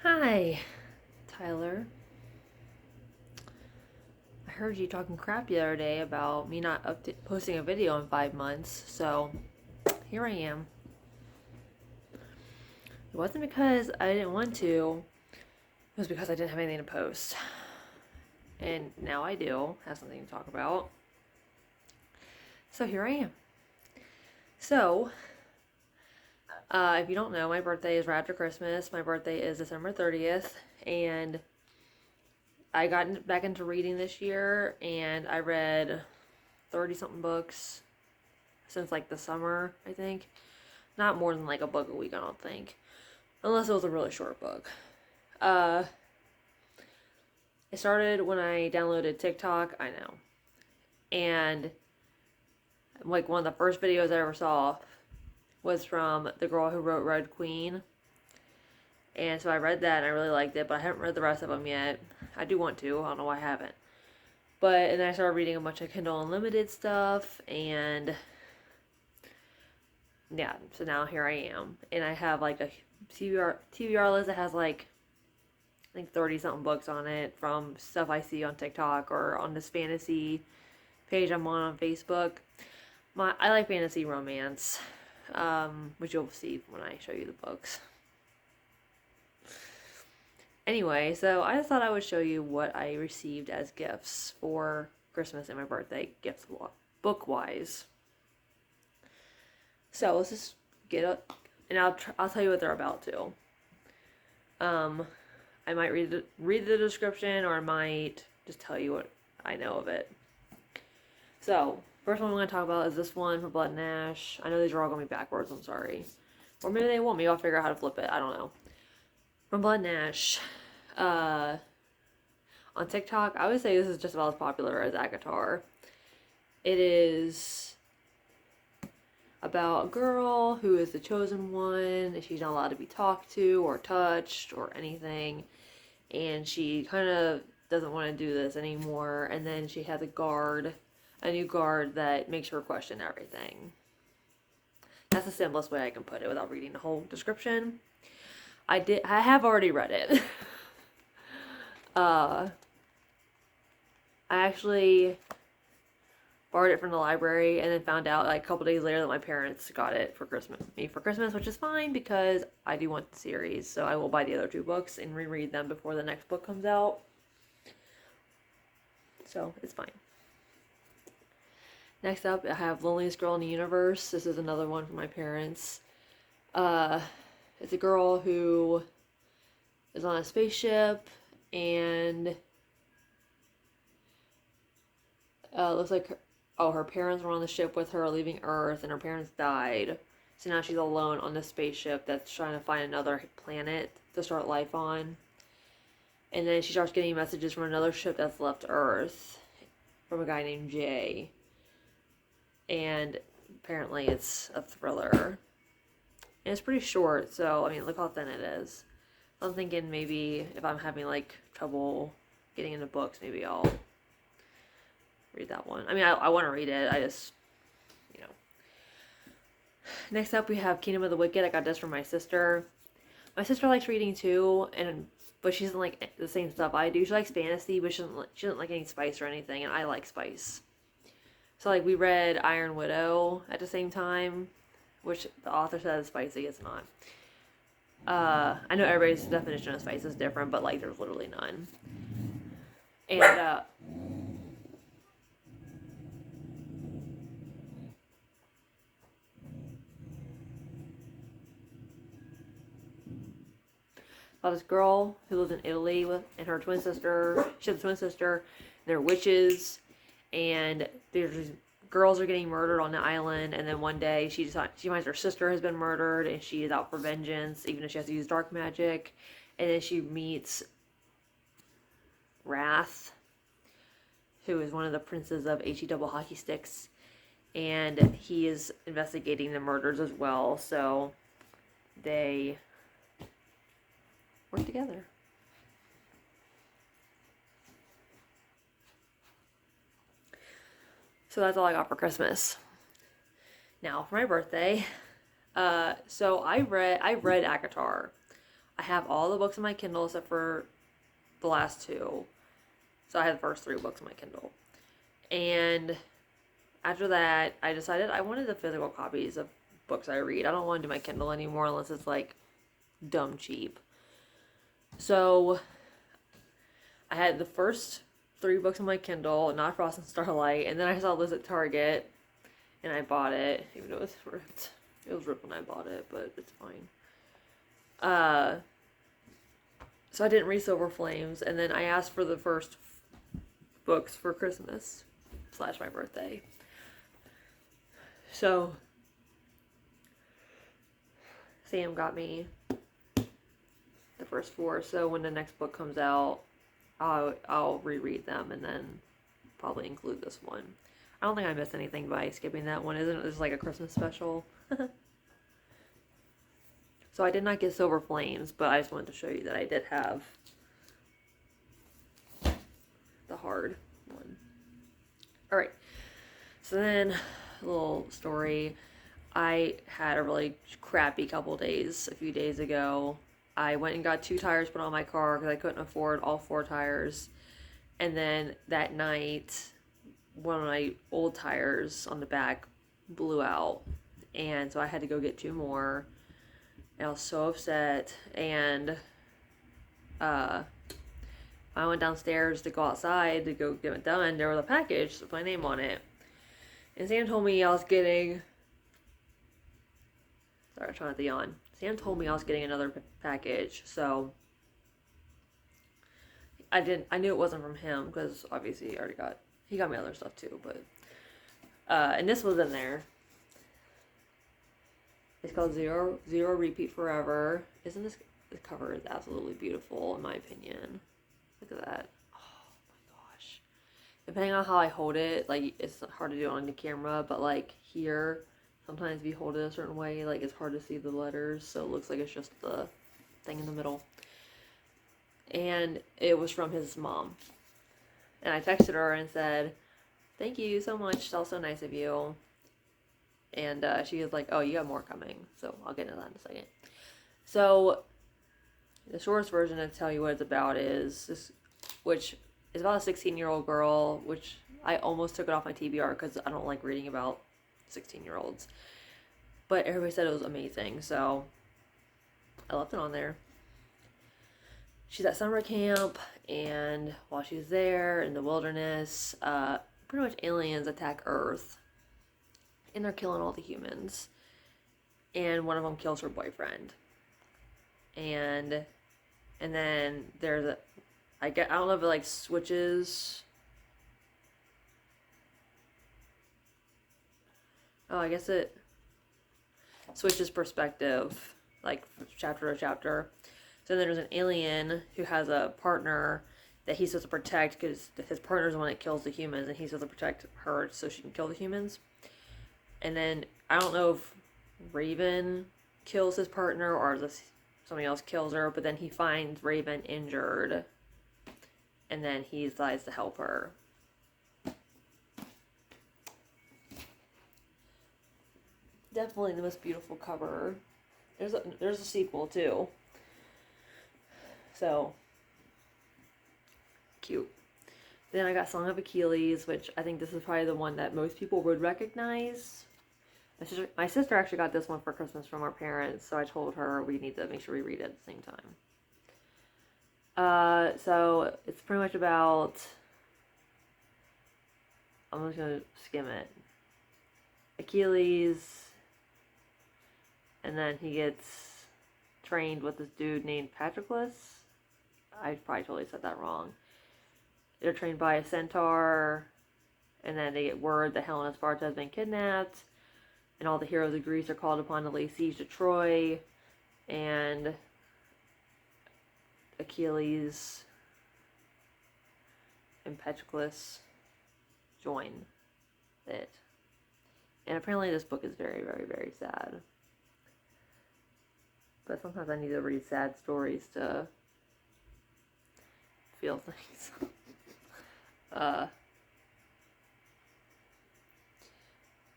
Hi, Tyler. I heard you talking crap the other day about me not posting a video in 5 months, so here I am. It wasn't because I didn't want to, it was because I didn't have anything to post. And now I do have something to talk about. So here I am. So, if you don't know, my birthday is right after Christmas. My birthday is December 30th, and I got back into reading this year, and I read 30 something books since like the summer, I think. Not more than like a book a week, I don't think. Unless it was a really short book. It started when I downloaded TikTok, I know. And like one of the first videos I ever saw was from the girl who wrote Red Queen. And so I read that and I really liked it, but I haven't read the rest of them yet. I do want to, I don't know why I haven't. And then I started reading a bunch of Kindle Unlimited stuff, and yeah, so now here I am. And I have like a TBR list that has like, I think 30 something books on it from stuff I see on TikTok or on this fantasy page I'm on Facebook. I like fantasy romance, which you'll see when I show you the books. Anyway, so I just thought I would show you what I received as gifts for Christmas and my birthday, gifts book-wise. So let's just get up, and I'll tell you what they're about too. I might read the description, or I might just tell you what I know of it. So, first one I'm going to talk about is this one for Blood and Ash. I know these are all going to be backwards, I'm sorry. Or maybe they won't. Maybe I'll figure out how to flip it. I don't know. From Blood and Ash. On TikTok, I would say this is just about as popular as Akatar. It is about a girl who is the chosen one, and she's not allowed to be talked to or touched or anything. And she kind of doesn't want to do this anymore. And then she has a new guard that makes her question everything. That's the simplest way I can put it without reading the whole description. I have already read it. I actually borrowed it from the library and then found out like a couple days later that my parents got it for Christmas, which is fine because I do want the series, so I will buy the other two books and reread them before the next book comes out. So it's fine. Next up, I have Loneliest Girl in the Universe. This is another one from my parents. It's a girl who is on a spaceship, and looks like her parents were on the ship with her leaving Earth, and her parents died. So now she's alone on this spaceship that's trying to find another planet to start life on. And then she starts getting messages from another ship that's left Earth from a guy named Jay. And apparently it's a thriller. And it's pretty short, so, I mean, look how thin it is. I'm thinking maybe if I'm having, like, trouble getting into books, maybe I'll read that one. I mean, I want to read it, I just, you know. Next up, we have Kingdom of the Wicked. I got this from my sister. My sister likes reading, too, but she doesn't like the same stuff I do. She likes fantasy, but she doesn't like any spice or anything, and I like spice. So, like, we read Iron Widow at the same time, which the author says spicy, it's not. I know everybody's definition of spice is different, but, like, there's literally none. And, about this girl who lives in Italy and her twin sister. She has a twin sister, and they're witches, and there's girls are getting murdered on the island, and then one day she finds her sister has been murdered, and she is out for vengeance, even if she has to use dark magic. And then she meets Wrath, who is one of the princes of HE double hockey sticks, and he is investigating the murders as well, so they work together. So that's all I got for Christmas. Now, for my birthday, so I read Akatar. I have all the books in my Kindle except for the last two. So I had the first 3 books in my Kindle. And after that, I decided I wanted the physical copies of books I read. I don't want to do my Kindle anymore unless it's like dumb cheap. So I had the first 3 books in my Kindle, Not Frost and Starlight, and then I saw this at Target, and I bought it, even though it was ripped. It was ripped when I bought it, but it's fine. So I didn't read Silver Flames, and then I asked for the first books for Christmas / my birthday. So Sam got me the first 4, so when the next book comes out, I'll reread them and then probably include this one. I don't think I missed anything by skipping that one. Isn't it just like a Christmas special? So I did not get Silver Flames, but I just wanted to show you that I did have the hard one. Alright, so then a little story. I had a really crappy couple days a few days ago. I went and got 2 tires put on my car because I couldn't afford all 4 tires. And then that night, one of my old tires on the back blew out. And so I had to go get 2 more. And I was so upset. And I went downstairs to go outside to go get it done. There was a package with my name on it. And Sam told me I was getting... Sorry, I'm trying not to yawn. Sam told me I was getting another package, so I knew it wasn't from him because obviously he got me other stuff too, but and this was in there. It's called Zero Repeat Forever. Isn't this cover is absolutely beautiful in my opinion. Look at that. Oh my gosh. Depending on how I hold it, like it's hard to do on the camera, but like here, sometimes if you hold it a certain way, like it's hard to see the letters, so it looks like it's just the thing in the middle. And it was from his mom. And I texted her and said, "Thank you so much, that was so nice of you." And she was like, "Oh, you got more coming." So I'll get into that in a second. So the shortest version to tell you what it's about is this, which is about a 16-year-old girl, which I almost took it off my TBR because I don't like reading about 16-year-olds. But everybody said it was amazing, so I left it on there. She's at summer camp, and while she's there in the wilderness, pretty much aliens attack Earth, and they're killing all the humans. And one of them kills her boyfriend. And then there's I don't know if it like switches. Oh, I guess it switches perspective, like chapter to chapter. So there's an alien who has a partner that he's supposed to protect because his partner's the one that kills the humans, and he's supposed to protect her so she can kill the humans. And then I don't know if Raven kills his partner or if somebody else kills her, but then he finds Raven injured, and then he decides to help her. Definitely the most beautiful cover. There's a sequel too. So cute. Then I got Song of Achilles, which I think this is probably the one that most people would recognize. My sister actually got this one for Christmas from our parents, so I told her we need to make sure we read it at the same time. So it's pretty much about... I'm just going to skim it. Achilles, and then he gets trained with this dude named Patroclus. I probably totally said that wrong. They're trained by a centaur, and then they get word that Helena Sparta has been kidnapped, and all the heroes of Greece are called upon to lay siege to Troy, and Achilles and Patroclus join it. And apparently this book is very, very, very sad. But sometimes I need to read sad stories to feel things.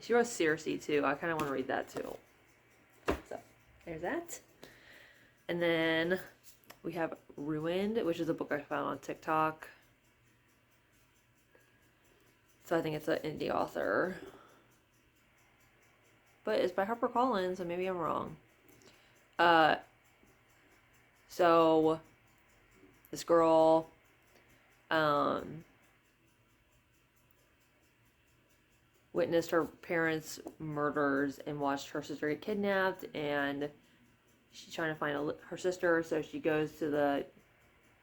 She wrote Circe too. I kind of want to read that too. So, there's that. And then we have Ruined, which is a book I found on TikTok. So I think it's an indie author. But it's by HarperCollins, so maybe I'm wrong. So this girl, witnessed her parents' murders and watched her sister get kidnapped, and she's trying to find her sister, so she goes to the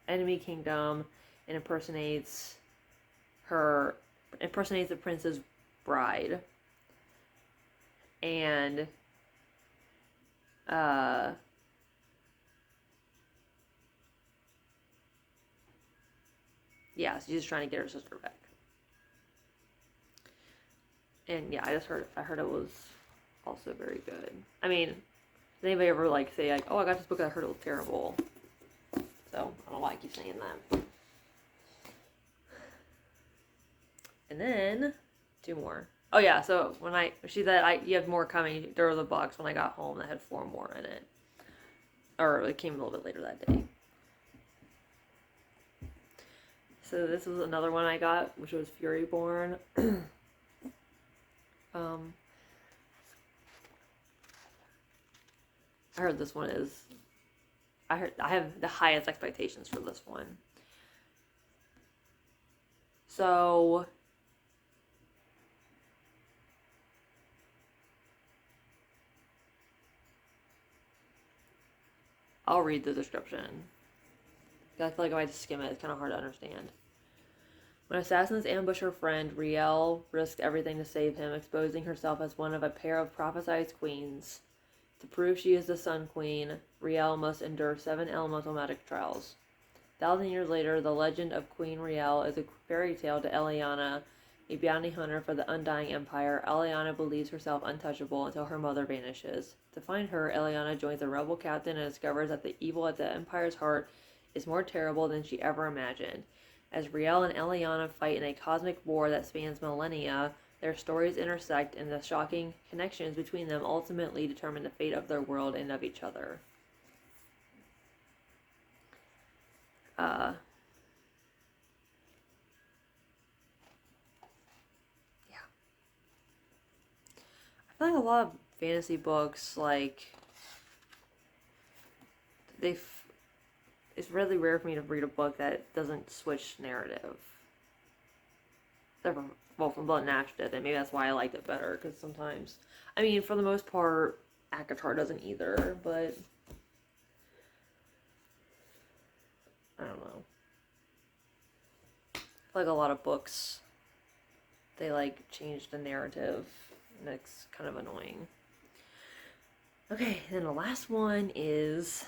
enemy kingdom and impersonates the prince's bride. And yeah, so she's just trying to get her sister back. And yeah, I heard it was also very good. I mean, did anybody ever like say like, oh, I got this book, I heard it was terrible. So I don't know why I keep saying that. And then 2 more. Oh yeah, so when she said you have more coming, there was a box when I got home that had 4 more in it. Or it came a little bit later that day. So this was another one I got, which was Furyborn. I heard this one is... I have the highest expectations for this one. So... I'll read the description. I feel like if I just skim it, it's kind of hard to understand. When assassins ambush her friend, Riel risks everything to save him, exposing herself as one of a pair of prophesied queens. To prove she is the Sun Queen, Riel must endure 7 elemental magic trials. 1,000 years later, the legend of Queen Riel is a fairy tale to Eliana, a bounty hunter for the Undying Empire. Eliana believes herself untouchable until her mother vanishes. To find her, Eliana joins a rebel captain and discovers that the evil at the Empire's heart is more terrible than she ever imagined. As Riel and Eliana fight in a cosmic war that spans millennia, their stories intersect, and the shocking connections between them ultimately determine the fate of their world and of each other. Yeah. I feel like a lot of fantasy books, like, it's really rare for me to read a book that doesn't switch narrative. Except for, well, from Blood and Ash did, and maybe that's why I liked it better, because sometimes, I mean, for the most part, ACOTAR doesn't either, but I don't know. I feel like a lot of books, they, like, change the narrative, and it's kind of annoying. Okay, then the last one is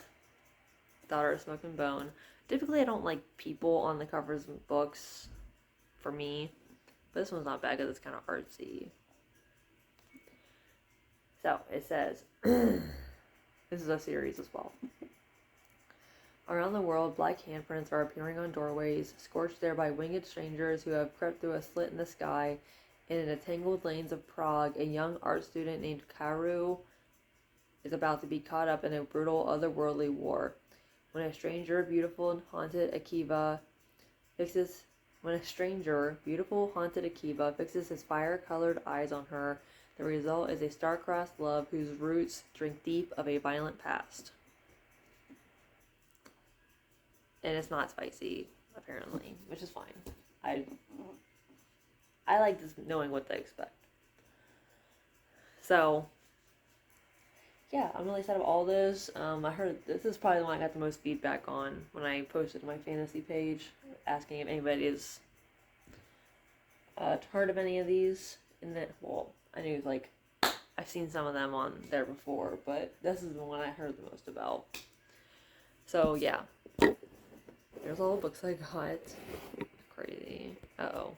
Daughter of Smoke and Bone. Typically, I don't like people on the covers of books, for me, but this one's not bad because it's kind of artsy. So, it says, this is a series as well. Around the world, black handprints are appearing on doorways, scorched there by winged strangers who have crept through a slit in the sky. And in the tangled lanes of Prague, a young art student named Karu is about to be caught up in a brutal otherworldly war. When a stranger, beautiful and haunted Akiva fixes his fire-colored eyes on her, the result is a star-crossed love whose roots drink deep of a violent past. And it's not spicy, apparently, which is fine. I like just knowing what to expect. So, yeah, I'm really excited about all this. I heard this is probably the one I got the most feedback on when I posted my fantasy page, asking if anybody has heard of any of these. And then, well, I knew, like, I've seen some of them on there before, but this is the one I heard the most about. So, yeah. There's all the books I got. Crazy. Uh-oh.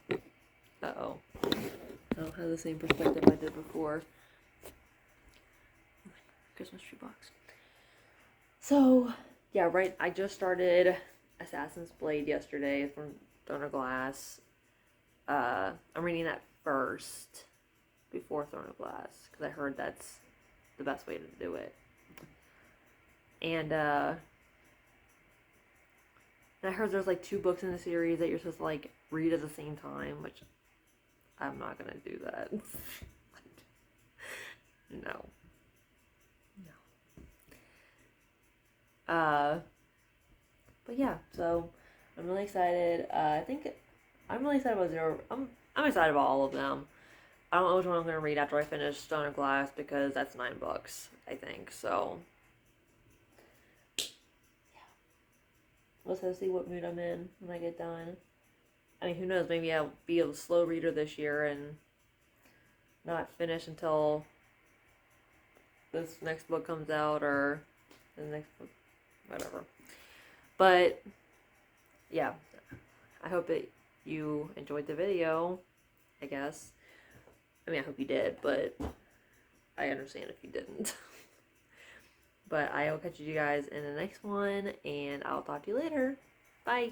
I don't have the same perspective I did before. Christmas tree box. So, yeah, right. I just started Assassin's Blade yesterday from Throne of Glass. I'm reading that first before Throne of Glass because I heard that's the best way to do it. And I heard there's like 2 books in the series that you're supposed to like read at the same time, which I'm not gonna do that. No. But yeah, so I'm really excited. I think I'm really excited about Zero. I'm excited about all of them. I don't know which one I'm gonna read after I finish Stone of Glass because that's $9, I think. So let's have to see what mood I'm in when I get done. I mean, who knows? Maybe I'll be a slow reader this year and not finish until this next book comes out or the next book, whatever. But yeah, I hope that you enjoyed the video, I guess. I mean, I hope you did, but I understand if you didn't. But I will catch you guys in the next one, and I'll talk to you later. Bye.